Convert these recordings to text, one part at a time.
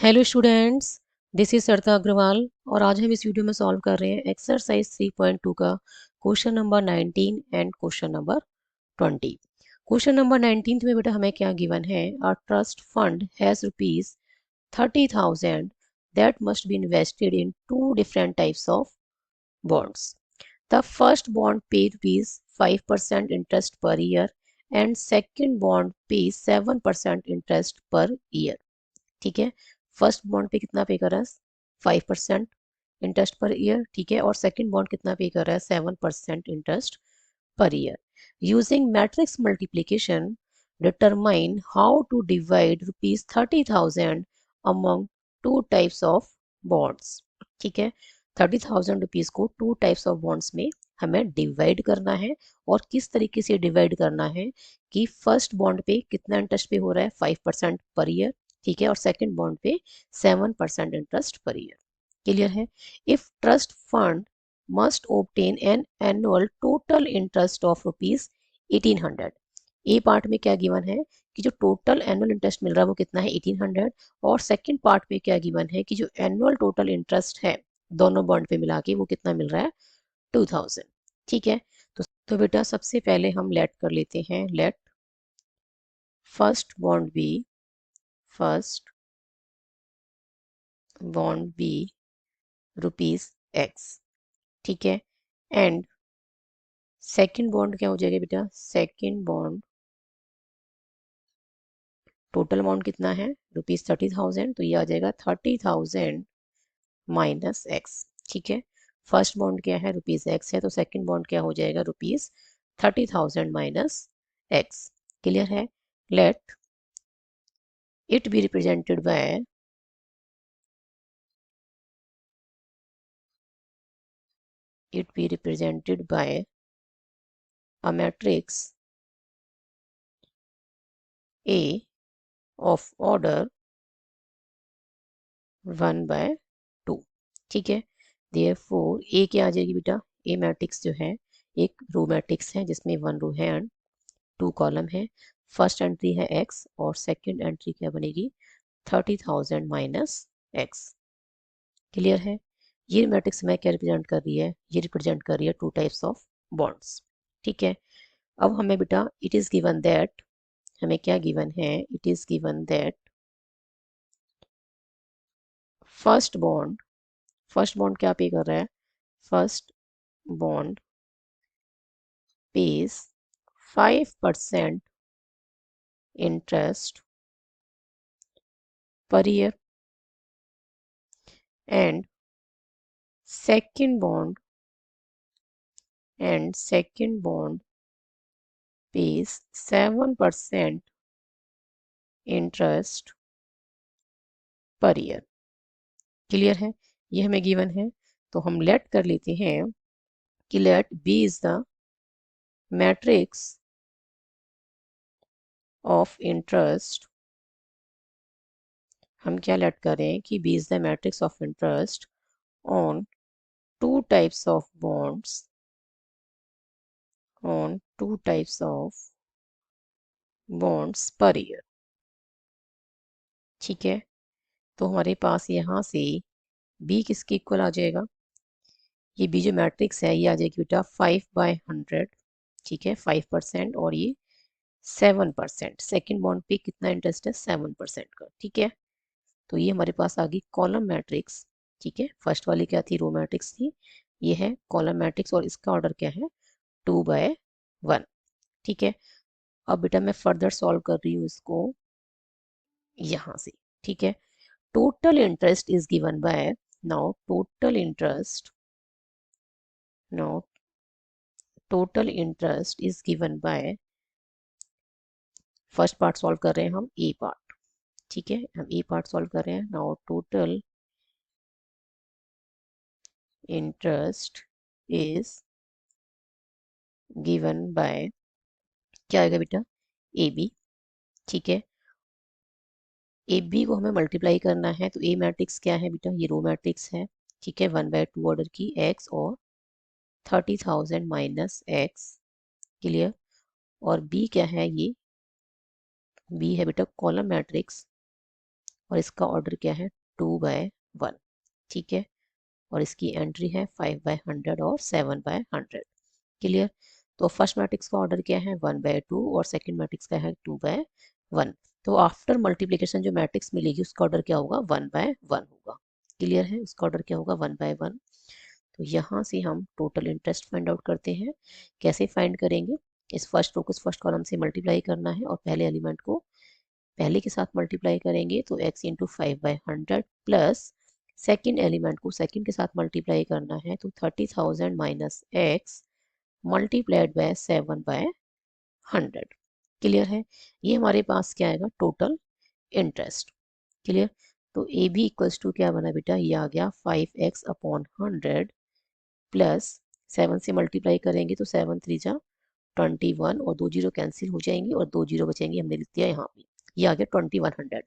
Hello students, this is सरता अग्रवाल और आज हम इस वीडियो में सॉल्व कर रहे हैं एक्सरसाइज 3.2 का question number 19 and question number 20। Question number 19 में बेटा हमें क्या गिवन है, a trust fund has rupees 30,000 that must be invested in two different types of bonds. The first bond pay rupees 5% interest per year and second bond pay 7% interest per year. ठीक है, first bond पे कितना पे कर रहा है 5% interest per year, ठीक है, और सेकंड बॉन्ड कितना पे कर रहा है 7% interest per year. Using matrix multiplication determine how to divide rupees 30,000 among two types of bonds. ठीक है, 30,000 रुपीज को टू टाइप्स ऑफ बॉन्ड्स में हमें डिवाइड करना है। और किस तरीके से डिवाइड करना है कि फर्स्ट बॉन्ड पे कितना इंटरेस्ट पे हो रहा है 5% पर ईयर, ठीक है, और second bond pay 7% interest per year. Clear है? If trust fund must obtain an annual total interest of rupees 1800। A part में क्या गिवन है कि जो टोटल एनुअल इंटरेस्ट मिल रहा है वो कितना है 1800, और सेकंड पार्ट में क्या गिवन है कि जो एनुअल टोटल इंटरेस्ट है दोनों बॉन्ड पे मिला के वो कितना मिल रहा है 2000। ठीक है, तो बेटा सबसे पहले हम लेट कर लेते हैं, let first bond be, first bond be rupees X, ठीक है, एंड सेकंड बॉन्ड क्या हो जाएगा बेटा, सेकंड बॉन्ड टोटल अमाउंट कितना है रुपीज 30,000, तो ये आ जाएगा 30,000 माइनस एक्स। ठीक है, फर्स्ट बॉन्ड क्या है रुपीज एक्स है, तो सेकंड बॉन्ड क्या हो जाएगा रुपीज 30,000 माइनस एक्स। क्लियर है? Let it be represented bye, it be represented by a matrix A of order 1/2। ठीक है, therefore A क्या आ जाएगी बेटा, A मैट्रिक्स जो है एक रो मैट्रिक्स है जिसमें 1 रो है एंड 2 कॉलम है। फर्स्ट एंट्री है x और सेकंड एंट्री क्या बनेगी 30,000 माइनस x। क्लियर है? ये मैट्रिक्स में क्या रिप्रेजेंट कर रही है, ये रिप्रेजेंट कर रही है टू टाइप्स ऑफ बॉन्ड्स। ठीक है, अब हमें बेटा इट इज गिवन दैट, हमें क्या गिवन है, it is given that first bond, first bond क्या पे कर रहा है, first bond page 5% interest per year and second bond, and second bond page 7% interest per year. Clear है? ये हमें गिवन है, तो हम लेट कर लेते हैं कि let B is the matrix of interest. हम क्या लेट करें कि B is the matrix of interest on two types of bonds, on two types of bonds per year। ठीक है, तो हमारे पास यहाँ से b किसके इक्वल आ जाएगा, ये b जो मैट्रिक्स है ये आ जाएगी बेटा 5/100। ठीक है, 5% और ये 7%, सेकेंड बॉन्ड पे कितना इंटरेस्ट है 7% का। ठीक है, तो ये हमारे पास आ गई कॉलम मैट्रिक्स। ठीक है, फर्स्ट वाली क्या थी, रो मैट्रिक्स थी, ये है कॉलम मैट्रिक्स और इसका ऑर्डर क्या है 2/1। ठीक है, अब बेटा मैं फर्दर सॉल्व कर रही हूँ इसको यहाँ से। ठीक है, total interest is given by, now total interest, now total interest is given by, first part solve कर रहे हैं हम ए पार्ट। ठीक है, हम ए पार्ट सॉल्व कर रहे हैं। Now total interest is given by, क्या आएगा बेटा ए बी। ठीक है, ए बी को हमें मल्टीप्लाई करना है, तो ए मैट्रिक्स क्या है बेटा, ये रो मैट्रिक्स है। ठीक है, 1/2 ऑर्डर की एक्स और 30,000 माइनस एक्स। क्लियर? और बी क्या है, ये बी है बेटा कॉलम मैट्रिक्स और इसका ऑर्डर क्या है 2/1, ठीक है। और इसकी एंट्री है 5/100 और 7/100, क्लियर। तो फर्स्ट मैट्रिक्स का ऑर्डर क्या है 1/2 और सेकंड मैट्रिक्स का है 2/1। तो आफ्टर मल्टीप्लिकेशन जो मैट्रिक्स मिलेगी उसका ऑर्डर क्या होगा 1/1 होगा, क्लियर है। उसका ऑर्डर क्या होगा 1/1। तो यहाँ से हम टोटल इंटरेस्ट फाइंड आउट करते हैं। कैसे फाइंड करेंगे, इस फर्स्ट रो को इस फर्स्ट कॉलम से मल्टीप्लाई करना है और पहले एलिमेंट को पहले के साथ मल्टीप्लाई करेंगे तो x into 5/100 plus second element को सेकेंड के साथ मल्टीप्लाई करना है तो 30,000 minus x multiplied by 7/100, clear है। ये हमारे पास क्या आएगा टोटल इंटरेस्ट, क्लियर। तो ए बी इक्वल्स टू क्या बना बेटा, ये आ गया 5x/100 प्लस 7 से मल्टीप्लाई करेंगे तो 7 3 जा 21 और 2 जीरो कैंसिल हो जाएंगी और 2 जीरो बचेंगे, हमने लिख दिया यहाँ पे। ये आ गया 2100।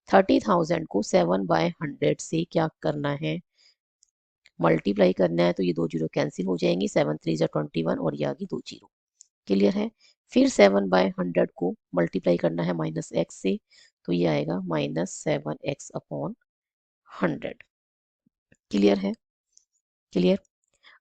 30,000 को 7/100 से क्या करना है मल्टीप्लाई करना है, तो ये 2 जीरो कैंसिल हो जाएंगी, 7 3 जा 21 और ये आ गई 2 जीरो, क्लियर है। फिर 7/100 को मल्टीप्लाई करना है माइनस एक्स से, तो ये आएगा -7x/100, क्लियर है, क्लियर।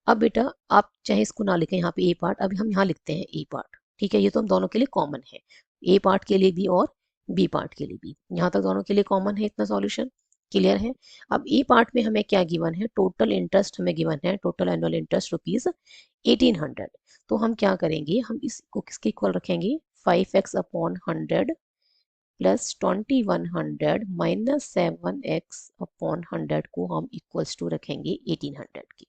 अब बेटा आप चाहे इसको ना लिखें यहाँ पे ए पार्ट, अभी हम यहाँ लिखते हैं ए पार्ट, ठीक है। ये तो हम दोनों के लिए कॉमन है, ए पार्ट के लिए भी और बी पार्ट के लिए भी, यहाँ तक दोनों के लिए कॉमन है, इतना सॉल्यूशन क्लियर है। अब ए पार्ट में हमें क्या गिवन है, टोटल इंटरेस्ट हमें गिवन है, टोटल एनुअल इंटरेस्ट ₹1800। तो हम क्या करेंगे, हम इसको किसके इक्वल रखेंगे 5x/100 प्लस 2100 माइनस 7x/100 को हम इक्वल्स टू रखेंगे 1800 की,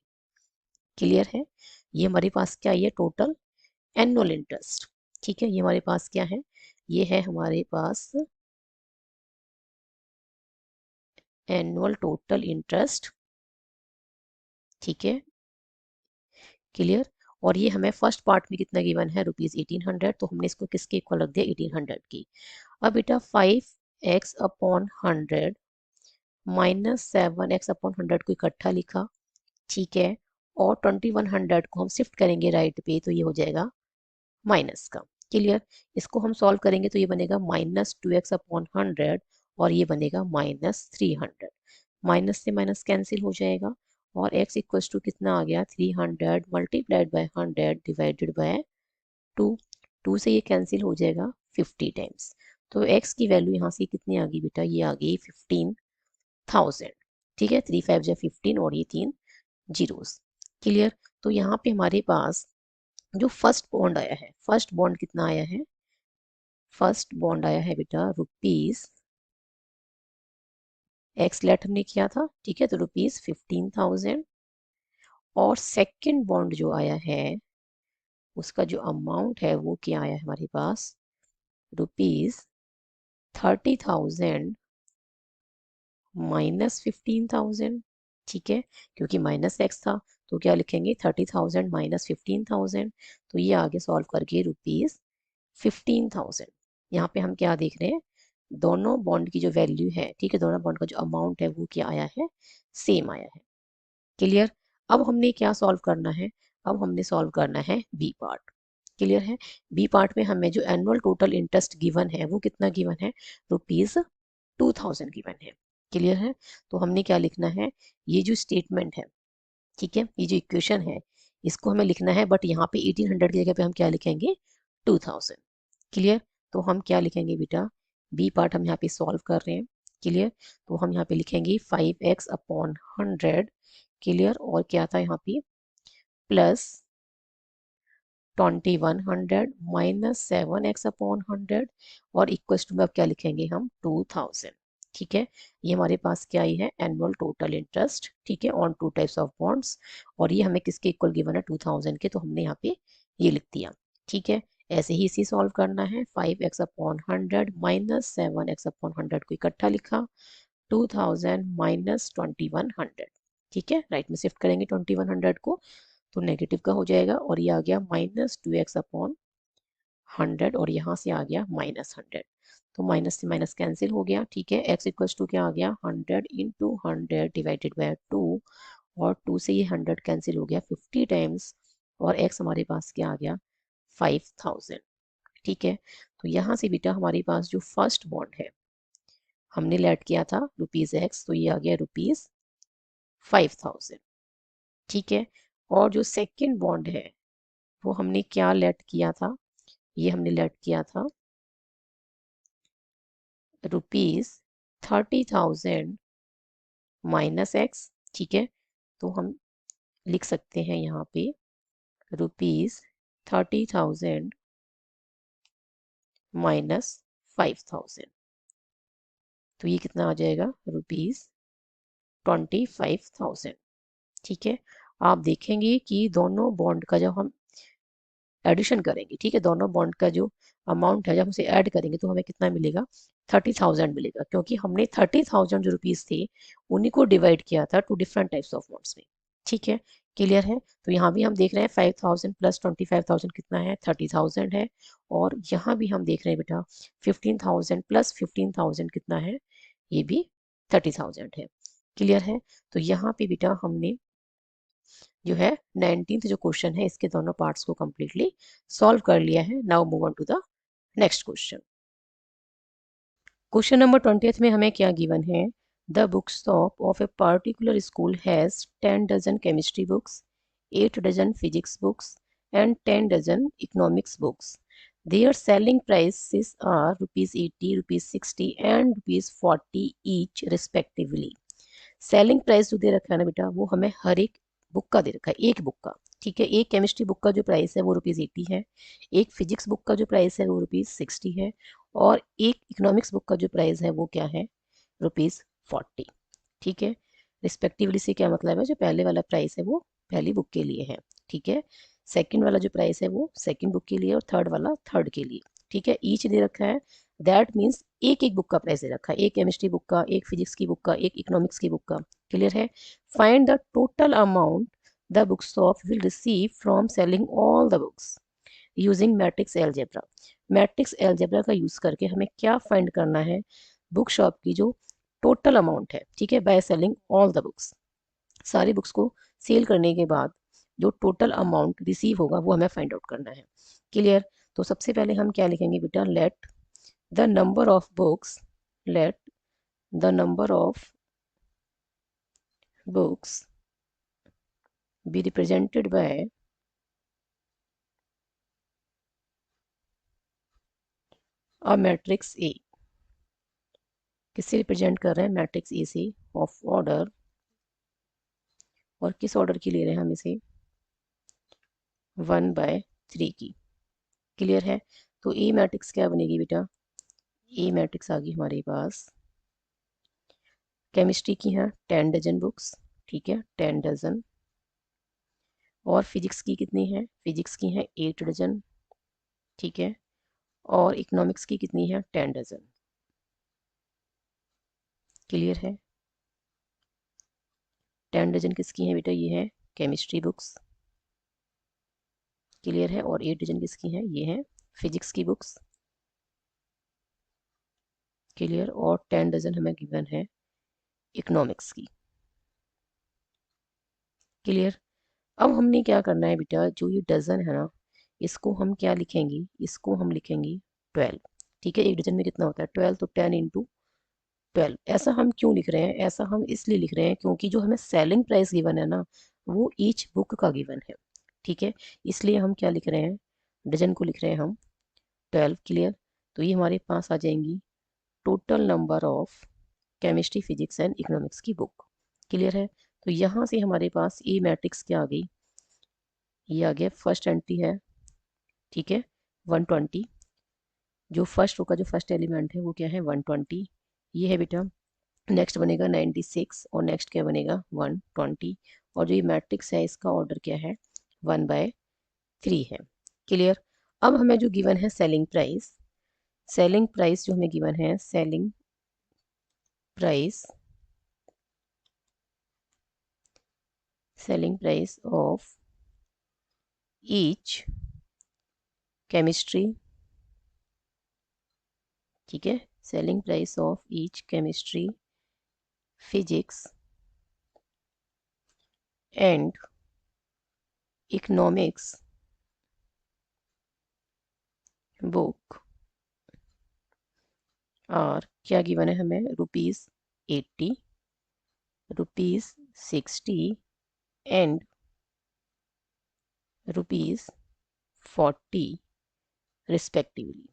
क्लियर है। ये हमारे पास क्या है टोटल एनुअल इंटरेस्ट, ठीक है। ये हमारे पास क्या है, ये है हमारे पास एनुअल टोटल इंटरेस्ट, ठीक है, क्लियर। और ये हमें फर्स्ट पार्ट में कितना गिवन है ₹1800, तो हमने इसको किसके इक्वल रख दिया 1800 की। अब बेटा 5x/100 माइनस 7x/100 को इकट्ठा लिखा, ठीक है। और 2100 को हम शिफ्ट करेंगे राइट पे, तो ये हो जाएगा माइनस का, क्लियर। इसको हम सॉल्व करेंगे तो ये बनेगा -2x/100 और ये बनेगा -300, माइनस से माइनस कैंसिल हो जाएगा और x इक्वल्स टू कितना आ गया 300 मल्टीप्लाइड बाय 100 डिवाइडेड बाय 2, 2 से ये कैंसिल हो जाएगा 50 टाइम्स। तो x की वैल्यू यहाँ से कितनी आ गई बेटा, ये आ गई 15,000, ठीक है। 3 5 जा 15 और ये 3 जीरोस, क्लियर। तो यहाँ पे हमारे पास जो फर्स्ट बॉन्ड आया है, फर्स्ट बॉन्ड कितना आया है, फर्स्ट बॉन्ड आया है बेटा रुपीज एक्स लेट हमने किया था, ठीक है, तो ₹15,000। और सेकंड बॉन्ड जो आया है उसका जो अमाउंट है वो क्या आया है हमारे पास ₹30,000 माइनस 15,000, ठीक है, क्योंकि माइनस एक्स था तो क्या लिखेंगे 30,000 माइनस 15,000, तो ये आगे सॉल्व करके ₹15,000। यहाँ पे हम क्या देख रहे हैं, दोनों बॉन्ड की जो वैल्यू है, ठीक है, दोनों बॉन्ड का जो अमाउंट है वो क्या आया है सेम आया है, क्लियर। अब हमने क्या सॉल्व करना है, अब हमने सॉल्व करना है बी पार्ट, क्लियर है। बी पार्ट में हमें जो एनुअल टोटल इंटरेस्ट गिवन है वो कितना गिवन है ₹2000 गिवन है, क्लियर है। तो हमने क्या लिखना है, ये जो स्टेटमेंट है, ठीक है, ये जो इक्वेशन है इसको हमें लिखना है, बट यहाँ पे 1800 की जगह पे हम क्या लिखेंगे 2000, क्लियर। तो हम क्या लिखेंगे बेटा, बी पार्ट हम यहाँ पे सॉल्व कर रहे हैं, क्लियर। तो हम यहाँ पे लिखेंगे 5x/100, क्लियर। और क्या था यहाँ पे प्लस 2100 माइनस 7x/100 और इक्वल्स टू में अब क्या लिखेंगे हम 2000, ठीक है। ये हमारे पास क्या आई है एनुअल टोटल इंटरेस्ट, ठीक है, on two types of bonds. और ये हमें किसके इक्वल गिवन है 2000 के, तो हमने यहाँ पे ये लिख दिया, ठीक है। ऐसे ही इसी सॉल्व करना है 5x/100 माइनस 7x/100 को इकट्ठा लिखा, 2000 माइनस 2100, ठीक है, राइट में शिफ्ट करेंगे 2100 को तो नेगेटिव का हो जाएगा और ये आ गया -2x/100 और यहाँ से आ गया -100, तो माइनस से माइनस कैंसिल हो गया, ठीक है। x इक्वल्स टू क्या आ गया 100 इंटू 100 डिवाइडेड बाय 2 और 2 से ये 100 कैंसिल हो गया 50 टाइम्स और x हमारे पास क्या आ गया 5000, ठीक है। तो यहाँ से बेटा हमारे पास जो फर्स्ट बॉन्ड है हमने लेट किया था ₹X, तो ये आ गया ₹5000, ठीक है। और जो सेकंड बॉन्ड है वो हमने क्या लेट किया था, ये हमने लेट किया था ₹30,000 -X, ठीक है। तो हम लिख सकते हैं यहाँ पे ₹30,000 -5000, तो ये कितना आ जाएगा ₹25,000, ठीक है। आप देखेंगे कि दोनों बॉन्ड का जब हम एडिशन करेंगे, ठीक है, दोनों बॉन्ड का जो अमाउंट है जब उसे ऐड करेंगे तो हमें कितना मिलेगा, 30,000 मिलेगा, क्योंकि हमने 30,000 जो रुपीस थे उन्हीं को डिवाइड किया था two different types of bonds में, ठीक है। क्लियर है। तो यहाँ भी हम देख रहे हैं 5,000 प्लस 25,000 कितना है, 30,000 है। और यहाँ भी हम देख रहे हैं बेटा 15,000 प्लस 15,000 कितना है, ये भी 30,000 है। क्लियर है। तो यहाँ पे बेटा हमने जो है 19th जो क्वेश्चन है इसके दोनों पार्ट्स को कंप्लीटली सॉल्व कर लिया है। Now move on to the next question. Question number 20th में हमें क्या गिवन है, the book shop of a particular school has 10 dozen chemistry books, 8 dozen physics books and 10 dozen economics books. Their selling prices are ₹80, ₹60 and ₹40 each respectively. Selling price जो दे रखा है ना बेटा वो हमें हर एक बुक का दे रखा है, एक बुक का, ठीक है। एक केमिस्ट्री बुक का जो प्राइस है वो ₹80 है, एक फिजिक्स बुक का जो प्राइस है वो ₹60 है, और एक इकोनॉमिक्स बुक का जो प्राइस है वो क्या है, ₹40, ठीक है। रिस्पेक्टिवली से क्या मतलब है, जो पहले वाला प्राइस है वो पहली बुक के लिए है, ठीक है। सेकंड वाला जो प्राइस है वो सेकंड बुक के लिए, और थर्ड वाला थर्ड के लिए, ठीक है। ईच दे रखा है, दैट मीन्स एक एक बुक का प्राइस दे रखा है, एक केमिस्ट्री बुक का, एक फिजिक्स की बुक का, एक इकोनॉमिक्स की बुक का। क्लियर है। Find the total amount the book shop will receive from selling all the books using matrix algebra. Matrix algebra का यूज करके हमें क्या फाइंड करना है, बुक शॉप की जो टोटल अमाउंट है, ठीक है, by selling all the books. सारी बुक्स को सेल करने के बाद जो टोटल अमाउंट रिसीव होगा वो हमें फाइंड आउट करना है। क्लियर। तो सबसे पहले हम क्या लिखेंगे बेटा, let the number of books, let the number of books be represented by a matrix A। किससे रिप्रेजेंट कर रहे हैं, मैट्रिक्स ए से, ऑफ ऑर्डर, और किस ऑर्डर की ले रहे हैं हम इसे, 1/3 की। क्लियर है। तो ए मैट्रिक्स क्या बनेगी बेटा, ए मैट्रिक्स आ गई हमारे पास, केमिस्ट्री की है 10 डजन बुक्स, ठीक है, 10 डजन, और फिजिक्स की कितनी है, फिजिक्स की है 8 डजन, ठीक है, और इकोनॉमिक्स की कितनी है, 10 डजन। क्लियर है। 10 डजन किसकी है बेटा, ये है केमिस्ट्री बुक्स। क्लियर है। और 8 डजन किसकी है, ये है फिजिक्स की बुक्स। क्लियर। और 10 डजन हमें गिवन है इकोनॉमिक्स की। क्लियर। अब हमने क्या करना है बेटा, जो ये डजन है ना इसको हम क्या लिखेंगे, इसको हम लिखेंगे 12, ठीक है। एक डजन में कितना होता है 12, तो 10 इंटू 12। ऐसा हम क्यों लिख रहे हैं, ऐसा हम इसलिए लिख रहे हैं क्योंकि जो हमें सेलिंग प्राइस गिवन है ना वो ईच बुक का गिवन है, ठीक है। इसलिए हम क्या लिख रहे हैं, डजन को लिख रहे हैं हम 12। क्लियर। तो ये हमारे पास आ जाएंगी total number of chemistry physics and economics की बुक। क्लियर है। तो यहाँ से हमारे पास ए मैट्रिक्स क्या आ गई, ये आ गया फर्स्ट एंट्री है, ठीक है, 120। जो फर्स्ट रो का जो फर्स्ट एलिमेंट है वो क्या है 120, ये है बेटा। नेक्स्ट बनेगा 96, और नेक्स्ट क्या बनेगा 120, और जो ये मैट्रिक्स है इसका ऑर्डर क्या है 1/3 है। क्लियर। अब हमें जो गिवन है सेलिंग प्राइस, सेलिंग प्राइस जो हमें गिवन है, selling price, selling price of each chemistry, ठीक है, selling price of each chemistry, physics and economics book और क्या गिवन है हमें, ₹80, ₹60 एंड ₹40 रिस्पेक्टिवली।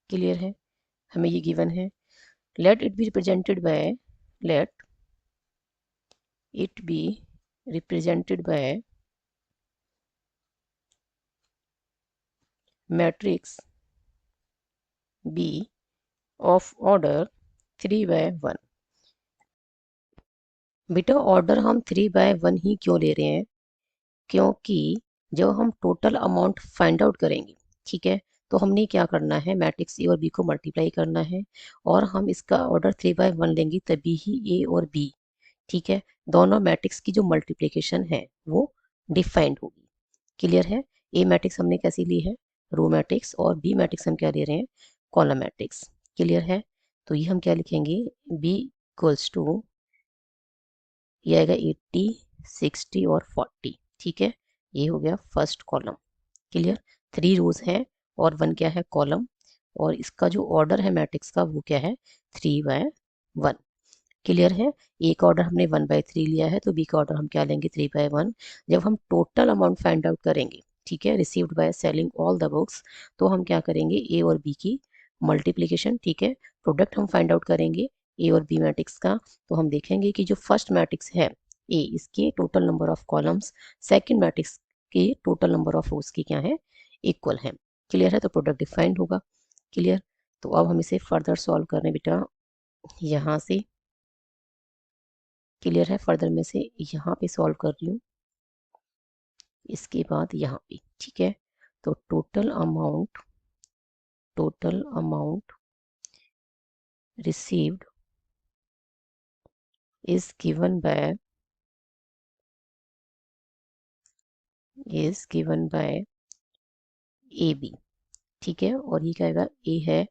क्लियर है, हमें ये गिवन है। Let it be represented by, let it be represented by matrix B of order 3/1। बेटा ऑर्डर हम 3/1 ही क्यों ले रहे हैं, क्योंकि जब हम टोटल अमाउंट फाइंड आउट करेंगे, ठीक है, तो हमने क्या करना है, मैट्रिक्स ए और बी को मल्टीप्लाई करना है, और हम इसका ऑर्डर 3/1 लेंगे तभी ही ए और बी, ठीक है, दोनों मैट्रिक्स की जो मल्टीप्लिकेशन है वो डिफाइंड होगी। क्लियर है, ए मैट्रिक्स हमने कैसी ली है, रो मैट्रिक्स, और बी मैट्रिक्स हम क्या ले रहे हैं, कॉलम मैट्रिक्स। क्लियर है, तो ये हम क्या लिखेंगे, बी इक्वल्स टू, ये आएगा 80, 60 और 40, ठीक है, ये हो गया फर्स्ट कॉलम। क्लियर, 3 रोज हैं और 1 क्या है, कॉलम, और इसका जो ऑर्डर है मैट्रिक्स का वो क्या है, 3/1। क्लियर है, ए का ऑर्डर हमने 1/3 लिया है, तो बी का ऑर्डर हम क्या लेंगे, 3/1। जब हम टोटल अमाउंट फाइंड आउट करेंगे, ठीक है, received by selling all the books, तो हम क्या करेंगे, ए और बी की मल्टीप्लिकेशन, ठीक है, प्रोडक्ट हम फाइंड आउट करेंगे ए और बी मैट्रिक्स का, तो हम देखेंगे कि जो फर्स्ट मैट्रिक्स है ए, इसके total number of columns second matrix के टोटल नंबर ऑफ रोज की क्या है, इक्वल है। क्लियर है, तो प्रोडक्ट डिफाइंड होगा। क्लियर, तो अब हम इसे फर्दर सॉल्व कर रहे हैं बेटा, यहाँ से। क्लियर है, फर्दर में से यहाँ पे सॉल्व कर रही हूँ, इसके बाद यहाँ पे, ठीक है, तो total amount received is given by A B, ठीक है, और ये क्या आएगा, ए है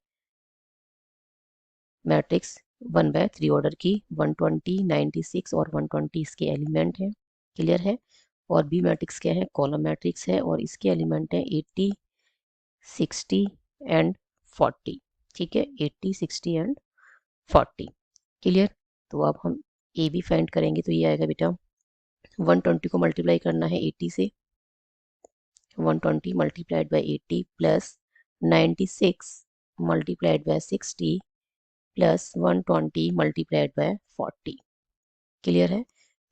मैट्रिक्स 1/3 ऑर्डर की, 120, 96 और 120 इसके एलिमेंट हैं। क्लियर है, और बी मैट्रिक्स क्या है, कॉलम मैट्रिक्स है, और इसके एलिमेंट है 80, 60 एंड 40, ठीक है, 80, 60 एंड 40। क्लियर, तो अब हम ए बी फाइंड करेंगे, तो ये आएगा बेटा, 120 को मल्टीप्लाई करना है 80 से, 120 multiplied by 80 plus 96 multiplied by 60 plus 120 multiplied by 40। Clear है,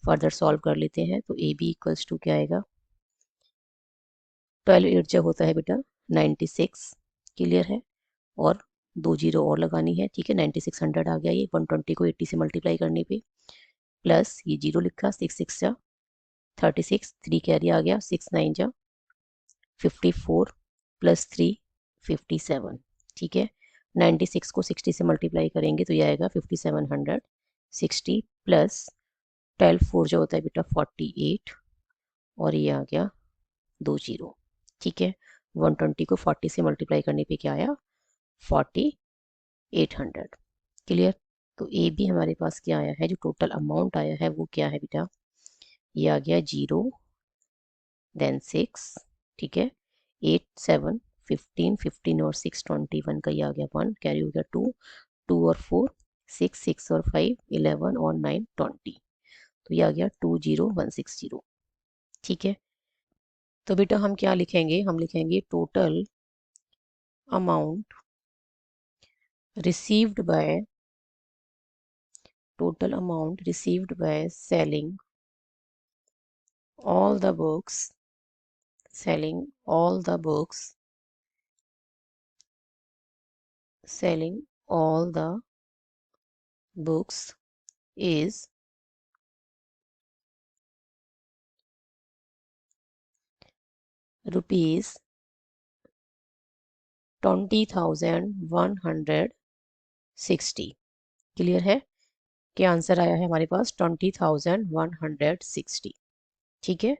फर्दर सॉल्व कर लेते हैं, तो ए बी इक्वल्स टू क्या आएगा, 12 8 जब होता है बेटा 96। क्लियर है, और 2 जीरो और लगानी है, ठीक है, 9600 आ गया, ये 120 को 80 से मल्टीप्लाई करने पे, प्लस ये जीरो लिखा, 6 6 जा 36, 3 कैरी आ गया, 6 9 जा 54 प्लस 3 57, ठीक है, 96 को 60 से मल्टीप्लाई करेंगे तो ये आएगा 5760 प्लस 12 4 जो होता है बेटा 48, और ये आ गया 2 जीरो, ठीक है, 120 को 40 से मल्टीप्लाई करने पे क्या आया, 4800। क्लियर, तो ए बी हमारे पास क्या आया है, जो टोटल अमाउंट आया है वो क्या है बेटा, ये आ गया 0 देन 6, ठीक है, 8 7 15 15 और 6 21 का ये आ गया 1, कैरी हो गया 2 2 और 4 6 6 और 5 11 और 9 20, तो ये आ गया 20160। ठीक है, तो बेटा हम क्या लिखेंगे, हम लिखेंगे total amount received by selling all the books selling all the books is rupees 20,160। Clear है, क्या आंसर आया है हमारे पास 20,160। ठीक है,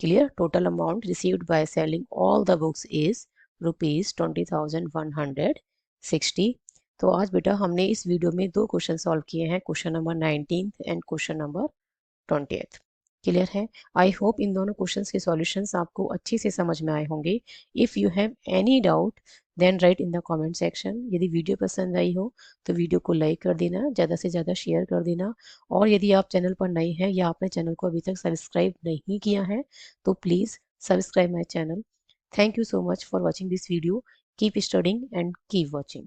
clear, total amount received by selling all the books is ₹20,160। तो आज बेटा हमने इस वीडियो में 2 क्वेश्चन सॉल्व किए हैं, question number 19 and question number 20। Clear है, आई होप इन दोनों क्वेश्चंस के सॉल्यूशंस आपको अच्छे से समझ में आए होंगे। If you have any doubt then write in the comment section. यदि वीडियो पसंद आई हो तो वीडियो को लाइक कर देना, ज़्यादा से ज़्यादा शेयर कर देना। और यदि आप चैनल पर नए हैं या आपने चैनल को अभी तक सब्सक्राइब नहीं किया है तो please subscribe my channel. Thank you so much for watching this video. Keep studying and keep watching.